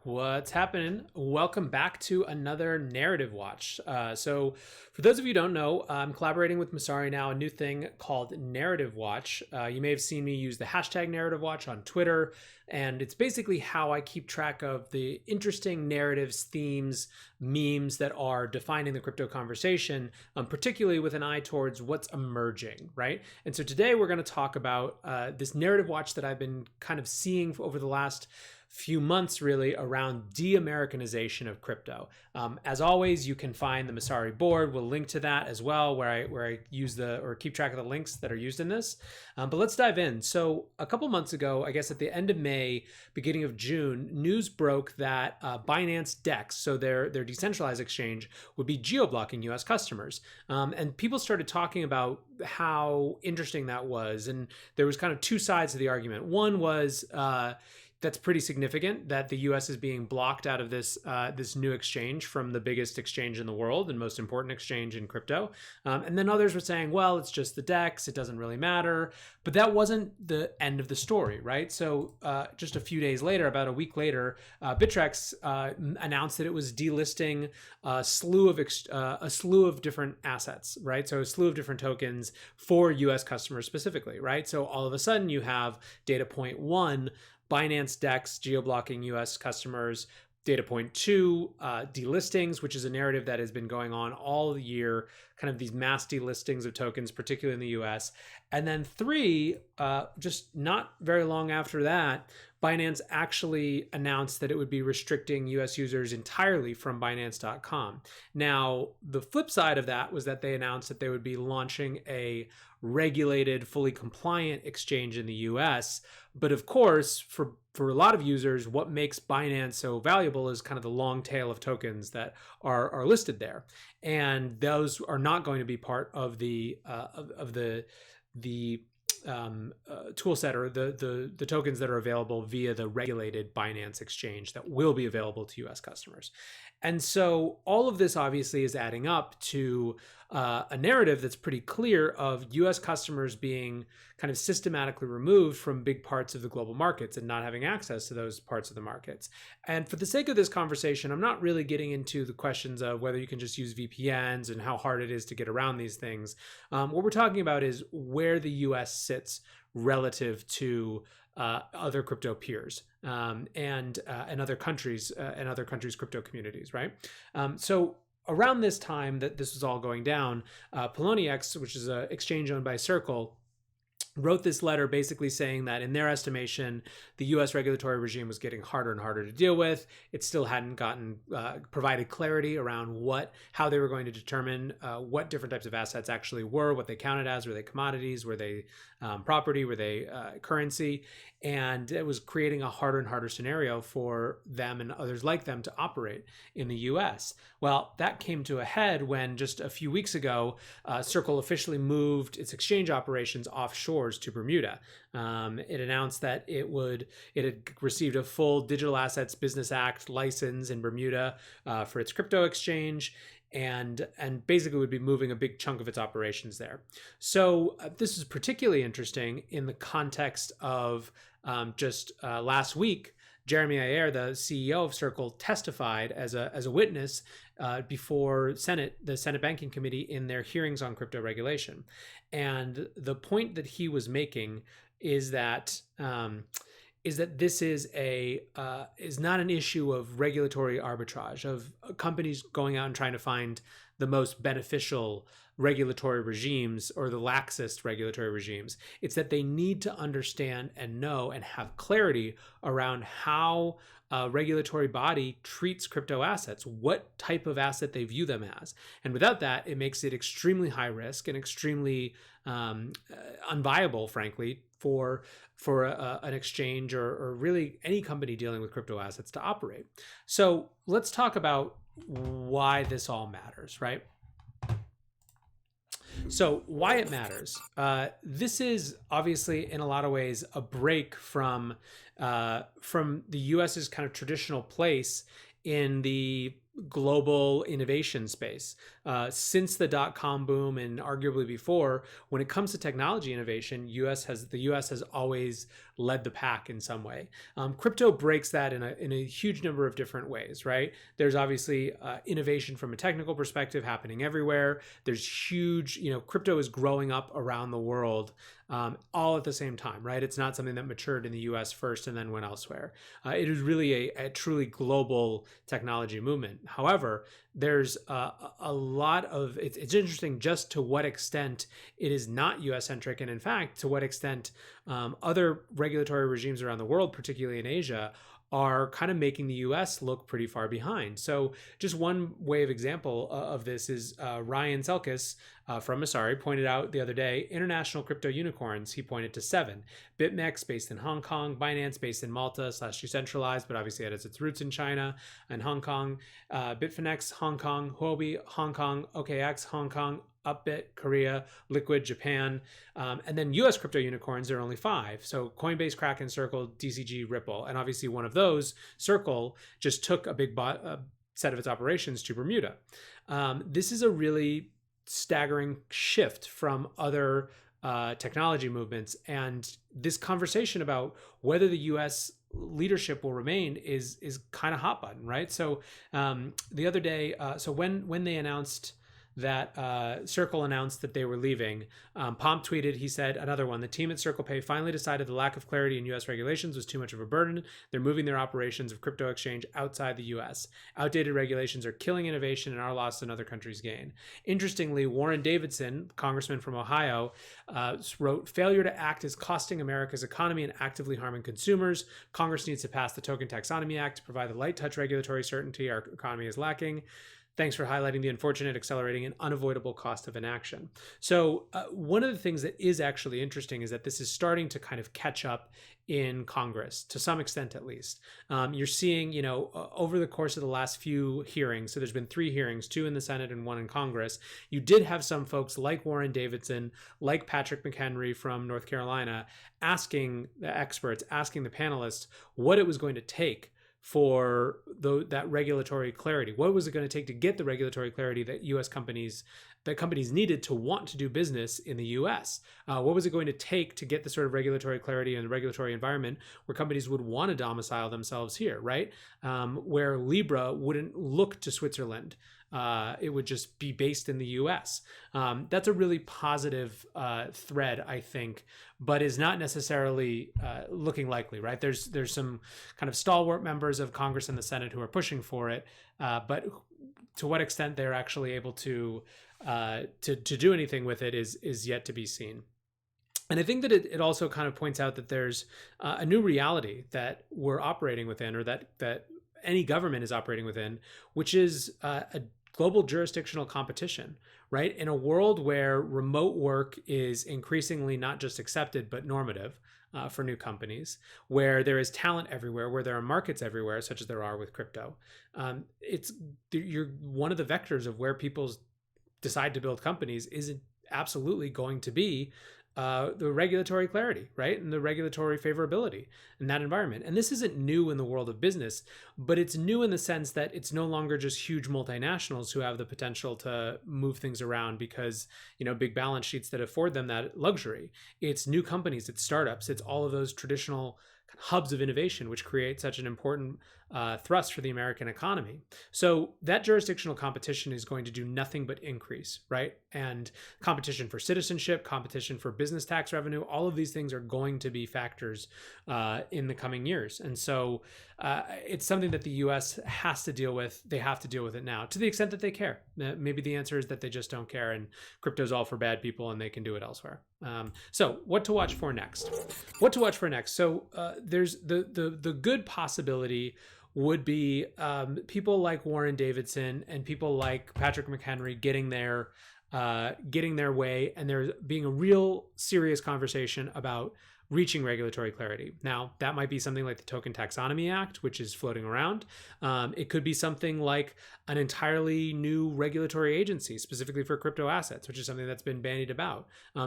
What's happening? Welcome back to another Narrative Watch. So, for those of you who don't know, I'm collaborating with Messari now, a new thing called Narrative Watch. You may have seen me use the hashtag Narrative Watch on Twitter, and it's basically how I keep track of the interesting narratives, themes, memes that are defining the crypto conversation, particularly with an eye towards what's emerging, right? And so today we're going to talk about this Narrative Watch that I've been kind of seeing over the last few months really around de-Americanization of crypto. As always, you can find the Messari board. We'll link to that as well, where I use or keep track of the links that are used in this. But let's dive in. So a couple months ago, I guess at the end of May, beginning of June, news broke that Binance DEX, so their decentralized exchange, would be geo-blocking US customers. And people started talking about how interesting that was. And there was kind of two sides to the argument. One was that's pretty significant that the U.S. is being blocked out of this new exchange from the biggest exchange in the world and most important exchange in crypto. And then others were saying, well, it's just the DEX, it doesn't really matter. But that wasn't the end of the story, right? So just a few days later, about a week later, Bittrex announced that it was delisting a slew of different assets, right? So a slew of different tokens for U.S. customers specifically, right? So all of a sudden you have data point one, Binance DEX geo-blocking US customers. Data point two, delistings, which is a narrative that has been going on all year, kind of these mass delistings of tokens, particularly in the US. And then three, just not very long after that, Binance actually announced that it would be restricting US users entirely from Binance.com. Now, the flip side of that was that they announced that they would be launching a regulated, fully compliant exchange in the US. But of course, for a lot of users, what makes Binance so valuable is kind of the long tail of tokens that are listed there, and those are not going to be part of the tool set or the tokens that are available via the regulated Binance exchange that will be available to US customers. And so all of this obviously is adding up to a narrative that's pretty clear of US customers being kind of systematically removed from big parts of the global markets and not having access to those parts of the markets. And for the sake of this conversation, I'm not really getting into the questions of whether you can just use VPNs and how hard it is to get around these things. What we're talking about is where the US sits relative to other crypto peers and other countries crypto communities, right? So around this time that this was all going down, Poloniex, which is an exchange owned by Circle, wrote this letter basically saying that in their estimation, the US regulatory regime was getting harder and harder to deal with. It still hadn't provided clarity around how they were going to determine what different types of assets actually were, what they counted as. Were they commodities? Were they property? Were they currency? And it was creating a harder and harder scenario for them and others like them to operate in the US. Well, that came to a head when just a few weeks ago, Circle officially moved its exchange operations offshore to Bermuda. It announced that it had received a full Digital Assets Business Act license in Bermuda for its crypto exchange, and basically would be moving a big chunk of its operations there. So this is particularly interesting in the context of just last week, Jeremy Ayair, the CEO of Circle, testified as a witness before the Senate Banking Committee in their hearings on crypto regulation. And the point that he was making is that this is not an issue of regulatory arbitrage, of companies going out and trying to find the most beneficial regulatory regimes or the laxest regulatory regimes. It's that they need to understand and know and have clarity around how a regulatory body treats crypto assets, what type of asset they view them as. And without that, it makes it extremely high risk and extremely unviable, frankly, for an exchange or really any company dealing with crypto assets to operate. So let's talk about why this all matters, right? So why it matters. This is obviously in a lot of ways a break from the US's kind of traditional place in the global innovation space. Since the dot-com boom and arguably before, when it comes to technology innovation, the U.S. has always led the pack in some way. Crypto breaks that in a huge number of different ways, right? There's obviously innovation from a technical perspective happening everywhere. There's huge, crypto is growing up around the world all at the same time, right? It's not something that matured in the US first and then went elsewhere. It is really a truly global technology movement. However, there's a lot of, it's interesting just to what extent it is not US centric, and in fact, to what extent other regulatory regimes around the world, particularly in Asia, are kind of making the US look pretty far behind. So just one way of example of this is Ryan Selkis from Messari pointed out the other day, international crypto unicorns, he pointed to 7. BitMEX based in Hong Kong, Binance based in Malta / decentralized, but obviously it has its roots in China and Hong Kong, Bitfinex, Hong Kong, Huobi, Hong Kong, OKX, Hong Kong, Upbit, Korea, Liquid, Japan, and then US crypto unicorns, there are only 5. So Coinbase, Kraken, Circle, DCG, Ripple. And obviously one of those, Circle, just took a big set of its operations to Bermuda. This is a really staggering shift from other technology movements. And this conversation about whether the US leadership will remain is kind of hot button, right? So the other day, so when they announced that Circle announced that they were leaving, Pomp tweeted, he said, another one, the team at Circle Pay finally decided the lack of clarity in US regulations was too much of a burden. They're moving their operations of crypto exchange outside the US. Outdated regulations are killing innovation and our loss and other countries' gain. Interestingly, Warren Davidson, congressman from Ohio, wrote, failure to act is costing America's economy and actively harming consumers. Congress needs to pass the Token Taxonomy Act to provide the light touch regulatory certainty our economy is lacking. Thanks for highlighting the unfortunate, accelerating, and unavoidable cost of inaction. So one of the things that is actually interesting is that this is starting to kind of catch up in Congress, to some extent at least. You're seeing, over the course of the last few hearings, so there's been 3 hearings, 2 in the Senate and 1 in Congress, you did have some folks like Warren Davidson, like Patrick McHenry from North Carolina, asking the experts, asking the panelists what it was going to take for that regulatory clarity. What was it going to take to get the regulatory clarity that companies needed to want to do business in the US? What was it going to take to get the sort of regulatory clarity and the regulatory environment where companies would want to domicile themselves here, right? Where Libra wouldn't look to Switzerland. It would just be based in the US. That's a really positive thread, I think, but is not necessarily looking likely, right? There's some kind of stalwart members of Congress and the Senate who are pushing for it, but to what extent they're actually able to do anything with it is yet to be seen. And I think that it also kind of points out that there's a new reality that we're operating within, or that any government is operating within, which is a global jurisdictional competition, right? In a world where remote work is increasingly not just accepted, but normative for new companies, where there is talent everywhere, where there are markets everywhere, such as there are with crypto, you're one of the vectors of where people decide to build companies is absolutely going to be the regulatory clarity, right? And the regulatory favorability in that environment. And this isn't new in the world of business, but it's new in the sense that it's no longer just huge multinationals who have the potential to move things around because, big balance sheets that afford them that luxury. It's new companies, it's startups, it's all of those traditional hubs of innovation, which create such an important thrust for the American economy. So that jurisdictional competition is going to do nothing but increase, right? And competition for citizenship, competition for business tax revenue, all of these things are going to be factors in the coming years. And so it's something that the US has to deal with. They have to deal with it now, to the extent that they care. Maybe the answer is that they just don't care and crypto's all for bad people and they can do it elsewhere. So what to watch for next? So there's the good possibility would be people like Warren Davidson and people like Patrick McHenry getting their way, and there being a real serious conversation about reaching regulatory clarity. Now, that might be something like the Token Taxonomy Act, which is floating around. It could be something like an entirely new regulatory agency specifically for crypto assets, which is something that's been bandied about.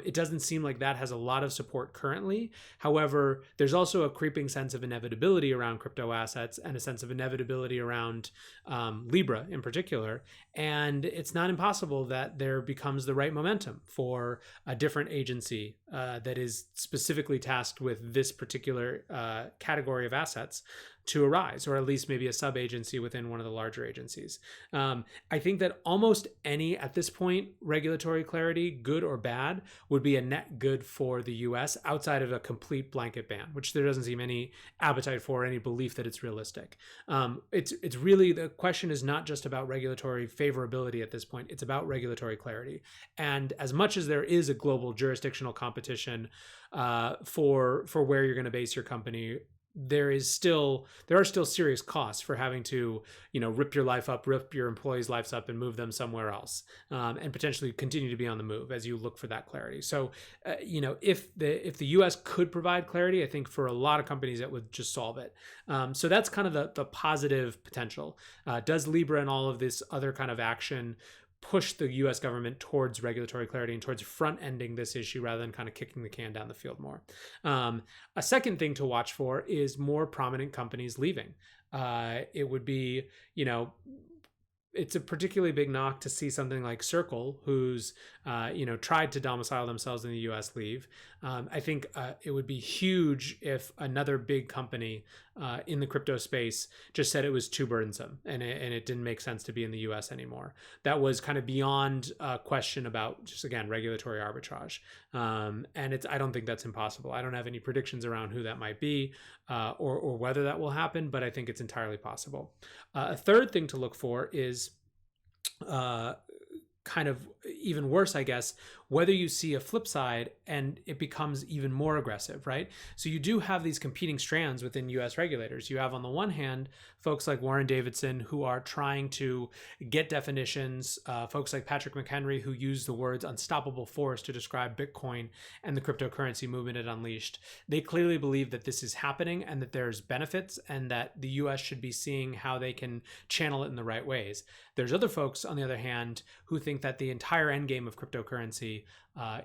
It doesn't seem like that has a lot of support currently. However, there's also a creeping sense of inevitability around crypto assets and a sense of inevitability around Libra in particular. And it's not impossible that there becomes the right momentum for a different agency that is specifically tasked with this particular category of assets to arise, or at least maybe a sub-agency within one of the larger agencies. I think that almost any, at this point, regulatory clarity, good or bad, would be a net good for the US outside of a complete blanket ban, which there doesn't seem any appetite for, any belief that it's realistic. It's really, the question is not just about regulatory favorability at this point, it's about regulatory clarity. And as much as there is a global jurisdictional competition for where you're going to base your company, there are still serious costs for having to, rip your employees' lives up and move them somewhere else, and potentially continue to be on the move as you look for that clarity. So, if the U.S. could provide clarity, I think for a lot of companies it would just solve it. So that's kind of the positive potential. Does Libra and all of this other kind of action push the US government towards regulatory clarity and towards front-ending this issue rather than kind of kicking the can down the field more? A second thing to watch for is more prominent companies leaving. It would be, it's a particularly big knock to see something like Circle, who's tried to domicile themselves in the U.S. leave. I think it would be huge if another big company in the crypto space just said it was too burdensome and it didn't make sense to be in the U.S. anymore. That was kind of beyond a question about just, again, regulatory arbitrage. And I don't think that's impossible. I don't have any predictions around who that might be or whether that will happen, but I think it's entirely possible. A third thing to look for is kind of even worse, I guess, whether you see a flip side and it becomes even more aggressive, right? So you do have these competing strands within US regulators. You have, on the one hand, folks like Warren Davidson who are trying to get definitions, folks like Patrick McHenry who use the words unstoppable force to describe Bitcoin and the cryptocurrency movement it unleashed. They clearly believe that this is happening and that there's benefits and that the US should be seeing how they can channel it in the right ways. There's other folks, on the other hand, who think that the entire endgame of cryptocurrency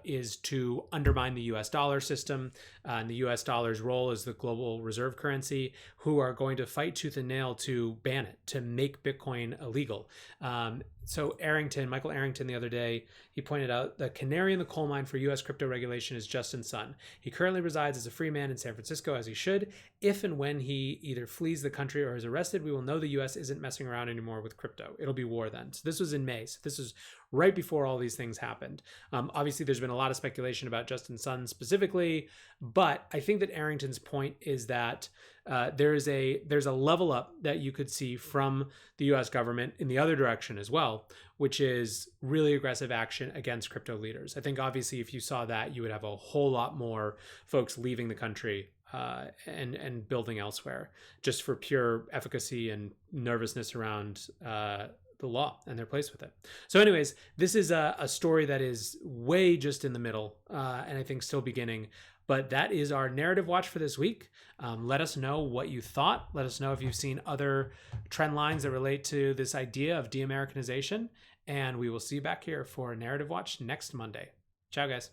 is to undermine the US dollar system and the US dollar's role as the global reserve currency, who are going to fight tooth and nail to ban it, to make Bitcoin illegal. So Michael Arrington, the other day, he pointed out the canary in the coal mine for U.S. crypto regulation is Justin Sun. He currently resides as a free man in San Francisco, as he should. If and when he either flees the country or is arrested, we will know the U.S. isn't messing around anymore with crypto. It'll be war then. So this was in May. So this is right before all these things happened. Obviously, there's been a lot of speculation about Justin Sun specifically, but I think that Arrington's point is that there's a level up that you could see from the U.S. government in the other direction as well, which is really aggressive action against crypto leaders. I think obviously if you saw that, you would have a whole lot more folks leaving the country and building elsewhere, just for pure efficacy and nervousness around the law and their place with it. So anyways, this is a story that is way just in the middle and I think still beginning. But that is our narrative watch for this week. Let us know what you thought. Let us know if you've seen other trend lines that relate to this idea of de-Americanization. And we will see you back here for a narrative watch next Monday. Ciao, guys.